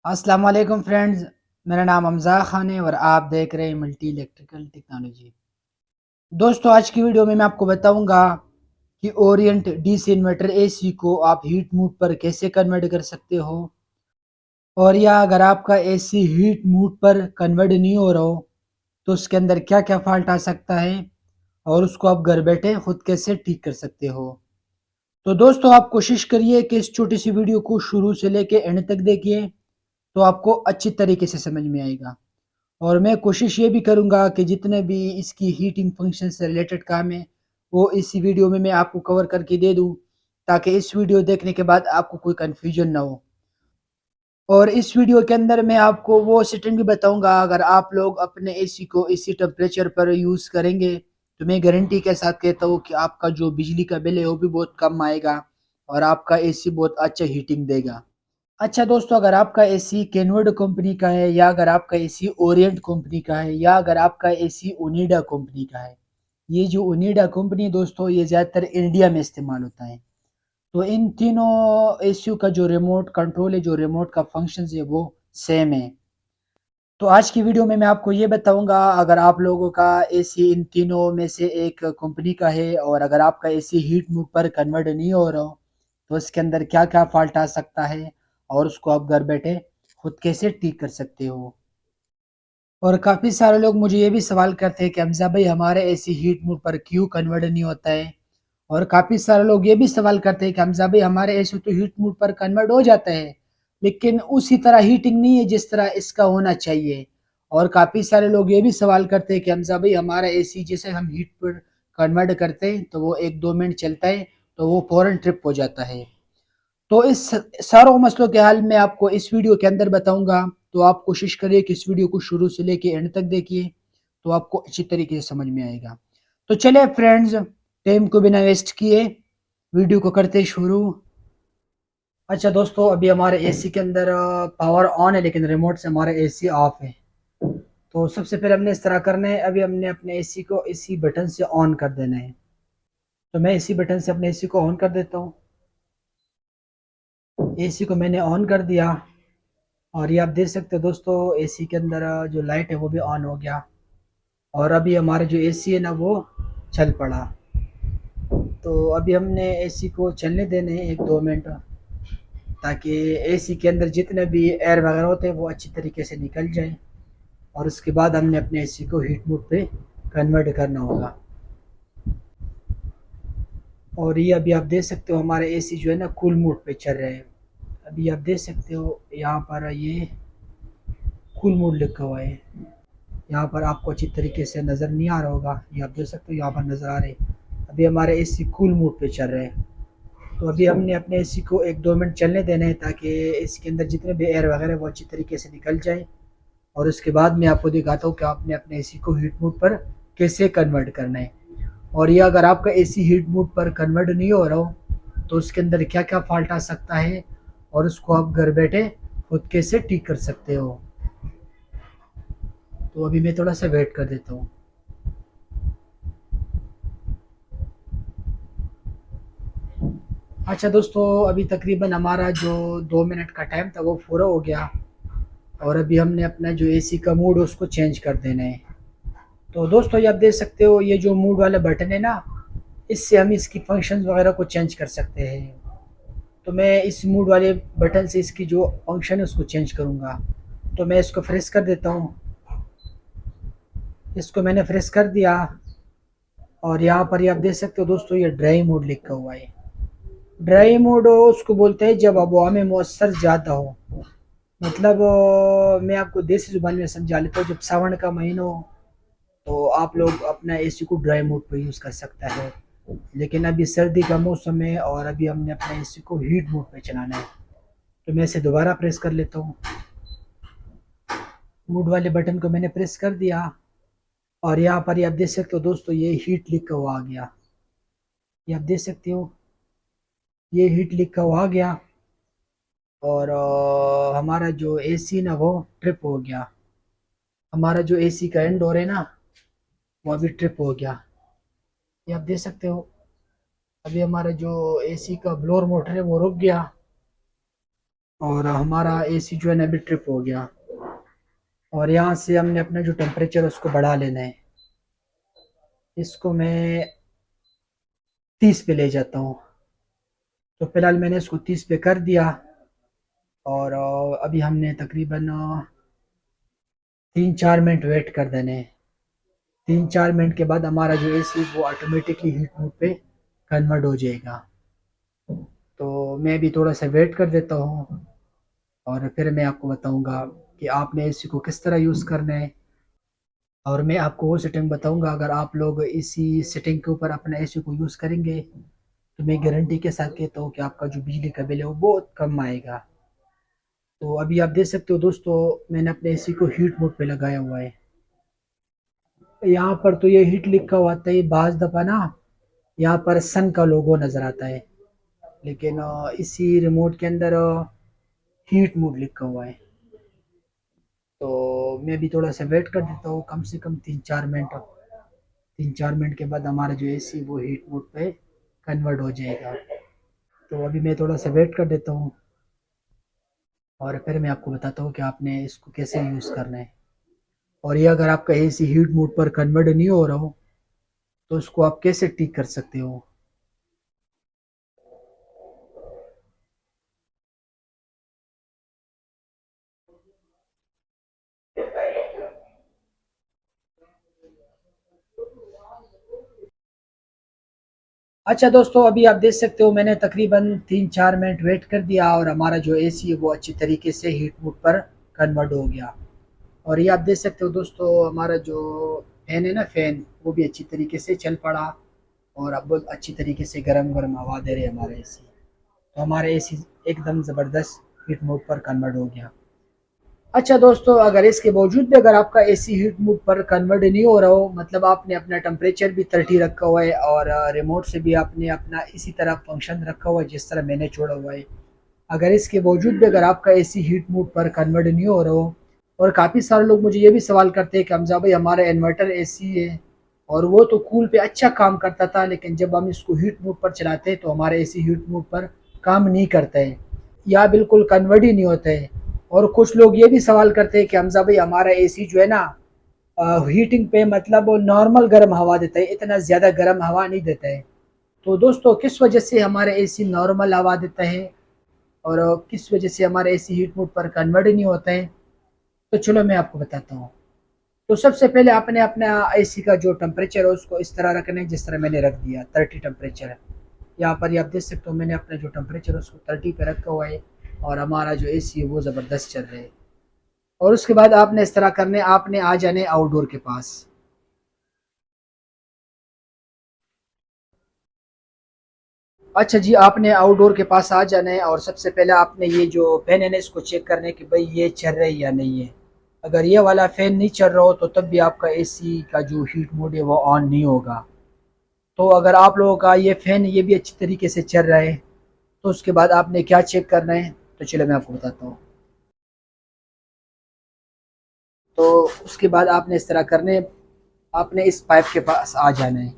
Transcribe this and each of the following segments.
अस्सलाम वालेकुम फ्रेंड्स। मेरा नाम हमज़ा खान है और आप देख रहे हैं मल्टी इलेक्ट्रिकल टेक्नोलॉजी। दोस्तों, आज की वीडियो में मैं आपको बताऊंगा कि ओरिएंट डीसी इन्वर्टर एसी को आप हीट मोड पर कैसे कन्वर्ट कर सकते हो। और या अगर आपका एसी हीट मोड पर कन्वर्ट नहीं हो रहा हो तो उसके अंदर क्या क्या फॉल्ट आ सकता है और उसको आप घर बैठे खुद कैसे ठीक कर सकते हो। तो दोस्तों, आप कोशिश करिए कि इस छोटी सी वीडियो को शुरू से लेके एंड तक देखिए, तो आपको अच्छी तरीके से समझ में आएगा। और मैं कोशिश ये भी करूँगा कि जितने भी इसकी हीटिंग फंक्शन से रिलेटेड काम है, वो इसी वीडियो में मैं आपको कवर करके दे दूँ, ताकि इस वीडियो देखने के बाद आपको कोई कन्फ्यूजन ना हो। और इस वीडियो के अंदर मैं आपको वो सेटिंग भी बताऊँगा, अगर आप लोग अपने एसी को इसी टेम्परेचर पर यूज़ करेंगे, तो मैं गारंटी के साथ कहता हूँ कि आपका जो बिजली का बिल है, वो भी बहुत कम आएगा और आपका एसी बहुत अच्छा हीटिंग देगा। अच्छा दोस्तों, अगर आपका एसी केनवुड कंपनी का है, या अगर आपका एसी ओरिएंट कंपनी का है, या अगर आपका एसी ओनिडा कंपनी का है, ये जो ओनिडा कंपनी है दोस्तों, ये ज़्यादातर इंडिया में इस्तेमाल होता है। तो इन तीनों एसी का जो रिमोट कंट्रोल है, जो रिमोट का फंक्शन है, वो सेम है। तो आज की वीडियो में मैं आपको ये बताऊंगा, अगर आप लोगों का एसी इन तीनों में से एक कंपनी का है और अगर आपका एसी हीट मोड पर कन्वर्ट नहीं हो रहा हो, तो इसके अंदर क्या क्या फॉल्ट आ सकता है और उसको आप घर बैठे खुद कैसे ठीक कर सकते हो। और काफ़ी सारे लोग मुझे ये भी सवाल करते हैं कि हमजा भाई, हमारे एसी हीट मोड पर क्यों कन्वर्ट नहीं होता है। और काफ़ी सारे लोग ये भी सवाल करते हैं कि हमजा भाई, हमारे एसी तो हीट मोड पर कन्वर्ट हो जाता है, लेकिन उसी तरह हीटिंग नहीं है जिस तरह इसका होना चाहिए। और काफ़ी सारे लोग ये भी सवाल करते हैं कि हमजा भाई, हमारा एसी जैसे हम हीट पर कन्वर्ट करते हैं तो वो 1-2 मिनट चलता है, तो वो फ़ौरन ट्रिप हो जाता है। तो इस सारों मसलों के हल मैं आपको इस वीडियो के अंदर बताऊंगा। तो आप कोशिश करिए कि इस वीडियो को शुरू से लेके एंड तक देखिए, तो आपको अच्छी तरीके से समझ में आएगा। तो चलिए फ्रेंड्स, टाइम को बिना वेस्ट किए वीडियो को करते शुरू। अच्छा दोस्तों, अभी हमारे एसी के अंदर पावर ऑन है, लेकिन रिमोट से हमारा एसी ऑफ है। तो सबसे पहले हमने इस तरह करना है, अभी हमने अपने एसी को इसी बटन से ऑन कर देना है। तो मैं इसी बटन से अपने एसी को ऑन कर देता हूँ। एसी को मैंने ऑन कर दिया और ये आप देख सकते हो दोस्तों, एसी के अंदर जो लाइट है वो भी ऑन हो गया। और अभी हमारा जो एसी है ना, वो चल पड़ा। तो अभी हमने एसी को चलने देने हैं 1-2 मिनट, ताकि एसी के अंदर जितने भी एयर वगैरह होते हैं वो अच्छी तरीके से निकल जाए। और उसके बाद हमने अपने एसी को हीट मोड पे कन्वर्ट करना होगा। और ये अभी आप देख सकते हो, हमारा एसी जो है ना, कूल मोड पे चल रहा है। अभी आप देख सकते हो यहाँ पर ये कूल मोड लिखा हुआ है। यहाँ पर आपको अच्छी तरीके से नज़र नहीं आ रहा होगा, ये आप देख सकते हो यहाँ पर नज़र आ रहे हैं। अभी हमारे एसी कूल मोड पे चल रहे हैं। तो अभी हमने अपने एसी को 1-2 मिनट चलने देने हैं, ताकि इसके अंदर जितने भी एयर वगैरह वो अच्छी तरीके से निकल जाए। और उसके बाद मैं आपको दिखाता हूँ कि आपने अपने एसी को हीट मोड पर कैसे कन्वर्ट करना है। और ये अगर आपका एसी हीट मोड पर कन्वर्ट नहीं हो रहा हो, तो उसके अंदर क्या क्या फॉल्ट आ सकता है और उसको आप घर बैठे खुद कैसे ठीक कर सकते हो। तो अभी मैं थोड़ा सा वेट कर देता हूँ। अच्छा दोस्तों, अभी तकरीबन हमारा जो 2 मिनट का टाइम था वो पूरा हो गया। और अभी हमने अपना जो एसी का मूड है उसको चेंज कर देना है। तो दोस्तों, ये आप देख सकते हो, ये जो मूड वाला बटन है ना, इससे हम इसकी फंक्शंस वगैरह को चेंज कर सकते हैं। तो मैं इस मूड वाले बटन से इसकी जो फंक्शन है उसको चेंज करूँगा। तो मैं इसको फ्रेश कर देता हूँ। इसको मैंने फ्रेश कर दिया। और यहाँ पर ये आप देख सकते हो दोस्तों, ये ड्राई मोड लिखा हुआ है। ड्राई मोड उसको बोलते हैं जब हवा में मॉइस्चर ज़्यादा हो। मतलब मैं आपको देसी ज़ुबान में समझा लेता हूँ, जब सावन का महीना हो तो आप लोग अपना एसी को ड्राई मोड पर यूज़ कर सकता है। लेकिन अभी सर्दी का मौसम है और अभी हमने अपना एसी को हीट मोड पे चलाना है। तो मैं इसे दोबारा प्रेस कर लेता हूँ। मूड वाले बटन को मैंने प्रेस कर दिया। और यहाँ पर ये आप देख सकते हो दोस्तों, ये हीट लिखा हुआ आ गया। ये आप देख सकते हो, ये हीट लिखा हुआ आ गया। और हमारा जो एसी ना वो ट्रिप हो गया। हमारा जो एसी का इंडोर है ना, वो अभी ट्रिप हो गया। ये आप देख सकते हो, अभी हमारा जो एसी का ब्लोअर मोटर है वो रुक गया। और हमारा एसी जो है ना अभी ट्रिप हो गया। और यहाँ से हमने अपना जो टेम्परेचर है उसको बढ़ा लेना है। इसको मैं 30 पे ले जाता हूँ। तो फिलहाल मैंने इसको 30 पे कर दिया। और अभी हमने तकरीबन 3-4 मिनट वेट कर देने हैं। 3-4 मिनट के बाद हमारा जो एसी वो ऑटोमेटिकली हीट मोड पे कन्वर्ट हो जाएगा। तो मैं भी थोड़ा सा वेट कर देता हूँ और फिर मैं आपको बताऊंगा कि आपने एसी को किस तरह यूज़ करना है। और मैं आपको वो सेटिंग बताऊंगा, अगर आप लोग इसी सेटिंग के ऊपर अपना एसी को यूज़ करेंगे तो मैं गारंटी के साथ कहता हूँ कि आपका जो बिजली का बिल है वो बहुत कम आएगा। तो अभी आप देख सकते हो दोस्तों, मैंने अपने एसी को हीट मोड पे लगाया हुआ है। यहाँ पर तो ये हीट लिखा हुआ आता है, बाज दफ़ा ना यहाँ पर सन का लोगो नज़र आता है, लेकिन इसी रिमोट के अंदर हीट मोड लिखा हुआ है। तो मैं भी थोड़ा सा वेट कर देता हूँ, कम से कम 3-4 मिनट। 3-4 मिनट के बाद हमारा जो एसी वो हीट मोड पे कन्वर्ट हो जाएगा। तो अभी मैं थोड़ा सा वेट कर देता हूँ और फिर मैं आपको बताता हूँ कि आपने इसको कैसे यूज़ करना है। और ये अगर आपका एसी हीट मोड पर कन्वर्ट नहीं हो रहा हो तो उसको आप कैसे ठीक कर सकते हो। अच्छा दोस्तों, अभी आप देख सकते हो मैंने तकरीबन 3-4 मिनट वेट कर दिया और हमारा जो एसी है वो अच्छी तरीके से हीट मोड पर कन्वर्ट हो गया। और ये आप देख सकते हो दोस्तों, हमारा जो फैन है ना, फैन वो भी अच्छी तरीके से चल पड़ा और अब बहुत अच्छी तरीके से गर्म गर्म हवा दे रहे हैं हमारे एसी। तो हमारा एसी एकदम ज़बरदस्त हीट मोड पर कन्वर्ट हो गया। अच्छा दोस्तों, अगर इसके बावजूद भी अगर आपका एसी हीट मोड पर कन्वर्ट नहीं हो रहा हो, मतलब आपने अपना टेम्परेचर भी 30 रखा हुआ है और रिमोट से भी आपने अपना इसी तरह फंक्शन रखा हुआ है जिस तरह मैंने छोड़ा हुआ है। अगर इसके बावजूद भी अगर आपका एसी हीट मोड पर कन्वर्ट नहीं हो रहा हो, और काफ़ी सारे लोग मुझे ये भी सवाल करते हैं कि हमजा भाई हमारा इन्वर्टर एसी है और वो तो कूल पे अच्छा काम करता था, लेकिन जब हम इसको हीट मोड पर चलाते हैं तो हमारा एसी हीट मोड पर काम नहीं करता है या बिल्कुल कन्वर्ट ही नहीं होता है। और कुछ लोग ये भी सवाल करते हैं कि हमजा भाई हमारा एसी जो है ना हीटिंग पे मतलब वो नॉर्मल गर्म हवा देता है, इतना ज़्यादा गर्म हवा नहीं देता है। तो दोस्तों, किस वजह से हमारा एसी नॉर्मल हवा देता है और किस वजह से हमारा एसी हीट मोड पर कन्वर्ट नहीं होता है, तो चलो मैं आपको बताता हूँ। तो सबसे पहले आपने अपना एसी का जो टेम्परेचर है उसको इस तरह रखना है जिस तरह मैंने रख दिया, 30 टेम्परेचर है। यहाँ पर ये आप देख सकते हो मैंने अपना जो टेम्परेचर है उसको 30 पे रखा हुआ है और हमारा जो एसी है वो ज़बरदस्त चल रहा है। और उसके बाद आपने इस तरह करने, आपने आ जाने आउटडोर के पास। अच्छा जी, आपने आउटडोर के पास आ जाना है और सबसे पहले आपने ये जो फैन है ना इसको चेक करना है कि भाई ये चल रहा है या नहीं है। अगर ये वाला फैन नहीं चल रहा हो तो तब भी आपका एसी का जो हीट मोड है वो ऑन नहीं होगा। तो अगर आप लोगों का ये फैन ये भी अच्छी तरीके से चल रहा है तो उसके बाद आपने क्या चेक करना है, तो चलो मैं आपको बताता हूँ। तो उसके बाद आपने इस तरह करने, आपने इस पाइप के पास आ जाना है।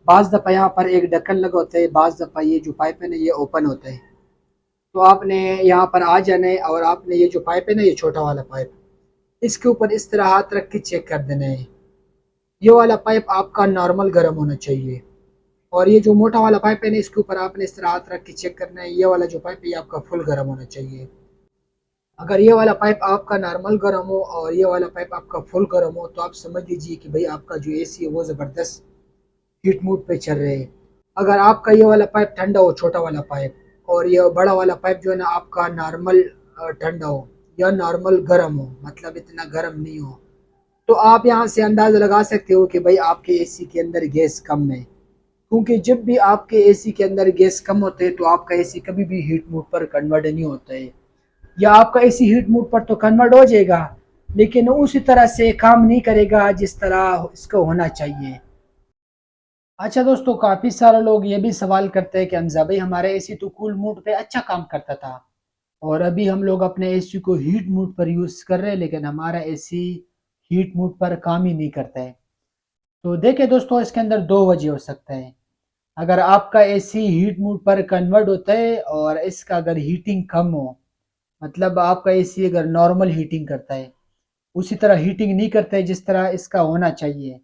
बाज़ दफ़ा यहाँ पर एक ढक्कन लगा होता है, बाज़ दफ़ा ये जो पाइप है ना ये ओपन होता है। तो आपने यहाँ पर आ जाना है और आपने ये जो पाइप है ना, ये छोटा वाला पाइप, इसके ऊपर इस तरह हाथ रख के चेक कर देना है। ये वाला पाइप आपका नॉर्मल गर्म होना चाहिए और ये जो मोटा वाला पाइप है ना इसके ऊपर आपने इस तरह हाथ रख के चेक करना है। ये वाला जो पाइप है ये आपका फुल गर्म होना चाहिए। अगर ये वाला पाइप आपका नॉर्मल गर्म हो और ये वाला पाइप आपका फुल गर्म हो तो आप समझ लीजिए कि भाई आपका जो एसी है वो ज़बरदस्त हीट मोड पे चल रहे हैं। अगर आपका ये वाला पाइप ठंडा हो, छोटा वाला पाइप, और ये बड़ा वाला पाइप जो है ना आपका नॉर्मल ठंडा हो या नॉर्मल गर्म हो, मतलब इतना गर्म नहीं हो, तो आप यहाँ से अंदाज़ा लगा सकते हो कि भाई आपके एसी के अंदर गैस कम है। क्योंकि जब भी आपके एसी के अंदर गैस कम होते हैं तो आपका एसी कभी भी हीट मोड पर कन्वर्ट नहीं होता है। या आपका एसी हीट मोड पर तो कन्वर्ट हो जाएगा लेकिन उसी तरह से काम नहीं करेगा जिस तरह इसको होना चाहिए। अच्छा दोस्तों, काफ़ी सारे लोग ये भी सवाल करते हैं कि हमजा भाई हमारा एसी तो कूल मोड पे अच्छा काम करता था और अभी हम लोग अपने एसी को हीट मोड पर यूज़ कर रहे हैं लेकिन हमारा एसी हीट मोड पर काम ही नहीं करता है। तो देखिए दोस्तों, इसके अंदर दो वजह हो सकता है। अगर आपका एसी हीट मोड पर कन्वर्ट होता है और इसका अगर हीटिंग कम हो, मतलब आपका एसी अगर नॉर्मल हीटिंग करता है, उसी तरह हीटिंग नहीं करता है जिस तरह इसका होना चाहिए।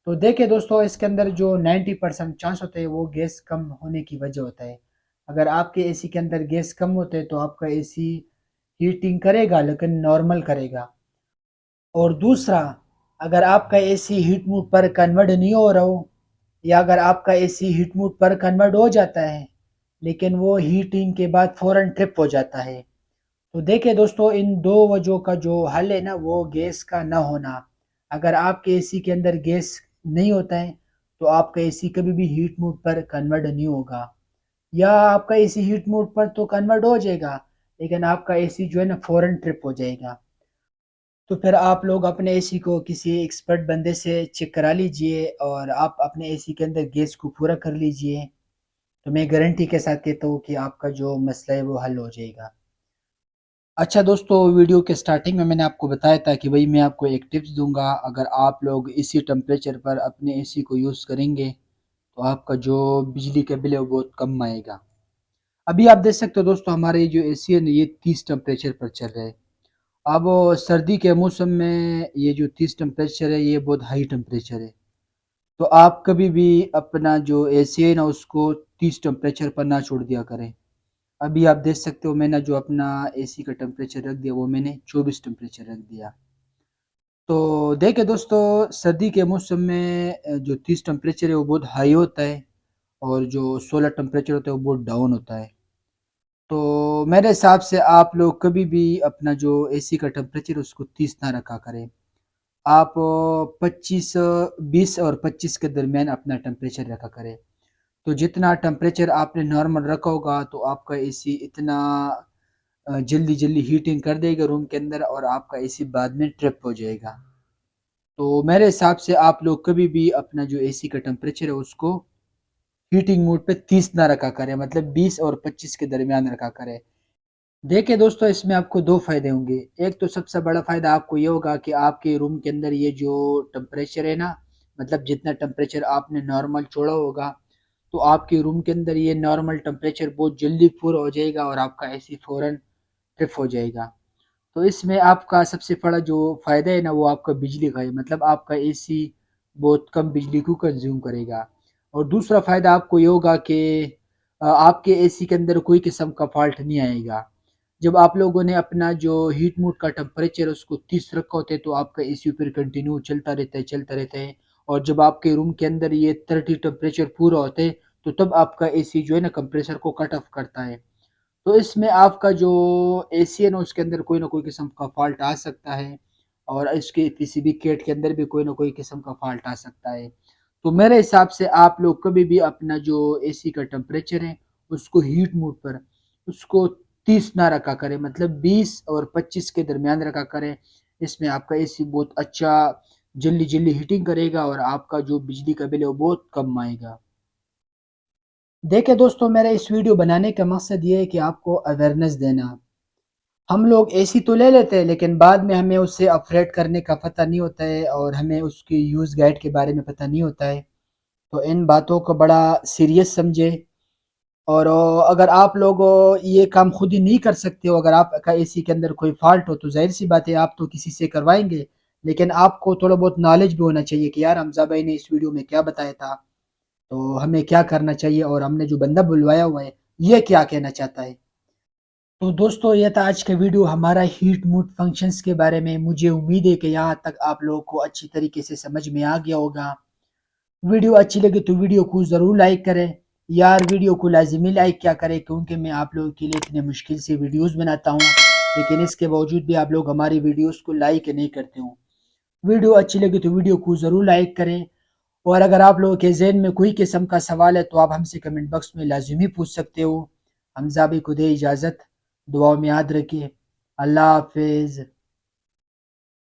तो देखिए दोस्तों, इसके अंदर जो 90% चांस होते हैं वो गैस कम होने की वजह होता है। अगर आपके एसी के अंदर गैस कम होते हैं तो आपका एसी हीटिंग करेगा लेकिन नॉर्मल करेगा। और दूसरा, अगर आपका एसी हीट मोड पर कन्वर्ट नहीं हो रहा हो, या अगर आपका एसी हीट मोड पर कन्वर्ट हो जाता है लेकिन वो हीटिंग के बाद फ़ौरन ट्रिप हो जाता है, तो देखिए दोस्तों, इन दो वजहों का जो हल है ना वो गैस का ना होना। अगर आपके एसी के अंदर गैस नहीं होता है तो आपका एसी कभी भी हीट मोड पर कन्वर्ट नहीं होगा, या आपका एसी हीट मोड पर तो कन्वर्ट हो जाएगा लेकिन आपका एसी जो है ना फ़ौरन ट्रिप हो जाएगा। तो फिर आप लोग अपने एसी को किसी एक्सपर्ट बंदे से चेक करा लीजिए और आप अपने एसी के अंदर गैस को पूरा कर लीजिए। तो मैं गारंटी के साथ कहता हूँ कि आपका जो मसला है वो हल हो जाएगा। अच्छा दोस्तों, वीडियो के स्टार्टिंग में मैंने आपको बताया था कि भाई मैं आपको एक टिप्स दूंगा। अगर आप लोग इसी टेम्परेचर पर अपने एसी को यूज़ करेंगे तो आपका जो बिजली का बिल है वो बहुत कम आएगा। अभी आप देख सकते हो दोस्तों, हमारे जो एसी है ना ये 30 टेम्परेचर पर चल रहा है। अब सर्दी के मौसम में ये जो 30 टेम्परेचर है ये बहुत हाई टेम्परेचर है। तो आप कभी भी अपना जो एसी है ना उसको 30 टेम्परेचर पर ना छोड़ दिया करें। अभी आप देख सकते हो मैंने जो अपना एसी का टेम्परेचर रख दिया वो मैंने 24 टेम्परेचर रख दिया। तो देखिए दोस्तों, सर्दी के मौसम में जो 30 टेम्परेचर है वो बहुत हाई होता है और जो 16 टेम्परेचर होता है वो बहुत डाउन होता है। तो मेरे हिसाब से आप लोग कभी भी अपना जो एसी का टेम्परेचर है उसको 30 ना रखा करें। आप 25 20 और 25 के दरमियान अपना टेम्परेचर रखा करें। तो जितना टेम्परेचर आपने नॉर्मल रखा होगा तो आपका एसी इतना जल्दी जल्दी हीटिंग कर देगा रूम के अंदर और आपका एसी बाद में ट्रिप हो जाएगा। तो मेरे हिसाब से आप लोग कभी भी अपना जो एसी का टेम्परेचर है उसको हीटिंग मोड पे 30 ना रखा करें, मतलब 20 और 25 के दरमियान रखा करें। देखिए दोस्तों, इसमें आपको दो फायदे होंगे। एक तो सबसे बड़ा फायदा आपको ये होगा कि आपके रूम के अंदर ये जो टेम्परेचर है ना, मतलब जितना टेम्परेचर आपने नॉर्मल छोड़ा होगा तो आपके रूम के अंदर ये नॉर्मल टेम्परेचर बहुत जल्दी पूरा हो जाएगा और आपका एसी फौरन ट्रिप हो जाएगा। तो इसमें आपका सबसे बड़ा जो फ़ायदा है ना वो आपका बिजली का है, मतलब आपका एसी बहुत कम बिजली को कंज्यूम करेगा। और दूसरा फ़ायदा आपको ये होगा कि आपके एसी के अंदर कोई किस्म का फ़ॉल्ट नहीं आएगा। जब आप लोगों ने अपना जो हीट मोड का टेम्परेचर है उसको 30 रखा होता है तो आपका एसी फिर कंटिन्यू चलता रहता है। और जब आपके रूम के अंदर ये 30 टेम्परेचर पूरा होता है तो तब आपका एसी जो है ना कंप्रेसर को कट ऑफ करता है। तो इसमें आपका जो एसी है ना उसके अंदर कोई ना कोई किस्म का फॉल्ट आ सकता है और इसके पीसीबी किट के अंदर भी कोई ना कोई किस्म का फॉल्ट आ सकता है। तो मेरे हिसाब से आप लोग कभी भी अपना जो एसी का टेम्परेचर है उसको हीट मोड पर उसको 30 ना रखा करें, मतलब 20 और 25 के दरमियान रखा करें। इसमें आपका एसी बहुत अच्छा जल्दी जल्दी हीटिंग करेगा और आपका जो बिजली का बिल है वो बहुत कम आएगा। देखिए दोस्तों, मेरा इस वीडियो बनाने का मकसद ये है कि आपको अवेयरनेस देना। हम लोग एसी तो ले लेते हैं लेकिन बाद में हमें उससे ऑपरेट करने का पता नहीं होता है और हमें उसकी यूज़ गाइड के बारे में पता नहीं होता है। तो इन बातों को बड़ा सीरियस समझे। और अगर आप लोग ये काम खुद ही नहीं कर सकते हो, अगर आपका एसी के अंदर कोई फॉल्ट हो तो जाहिर सी बात है आप तो किसी से करवाएंगे। लेकिन आपको थोड़ा बहुत नॉलेज भी होना चाहिए कि यार हमजा भाई ने इस वीडियो में क्या बताया था, तो हमें क्या करना चाहिए और हमने जो बंदा बुलवाया हुआ है ये क्या कहना चाहता है। तो दोस्तों, ये था आज का वीडियो हमारा हीट मोड फंक्शंस के बारे में। मुझे उम्मीद है कि यहाँ तक आप लोगों को अच्छी तरीके से समझ में आ गया होगा। वीडियो अच्छी लगी तो वीडियो को ज़रूर लाइक करें। यार वीडियो को लाजिमी लाइक क्या करें, क्योंकि मैं आप लोगों के लिए इतने मुश्किल से वीडियोस बनाता हूँ लेकिन इसके बावजूद भी आप लोग हमारी वीडियोस को लाइक नहीं करते हो। वीडियो अच्छी लगी तो वीडियो को ज़रूर लाइक करें। और अगर आप लोगों के ज़हन में कोई किस्म का सवाल है तो आप हमसे कमेंट बॉक्स में लाज़िमी पूछ सकते हो। हमजा भी को दे इजाज़त, दुआओं में याद रखिए। अल्लाह हाफ़िज़।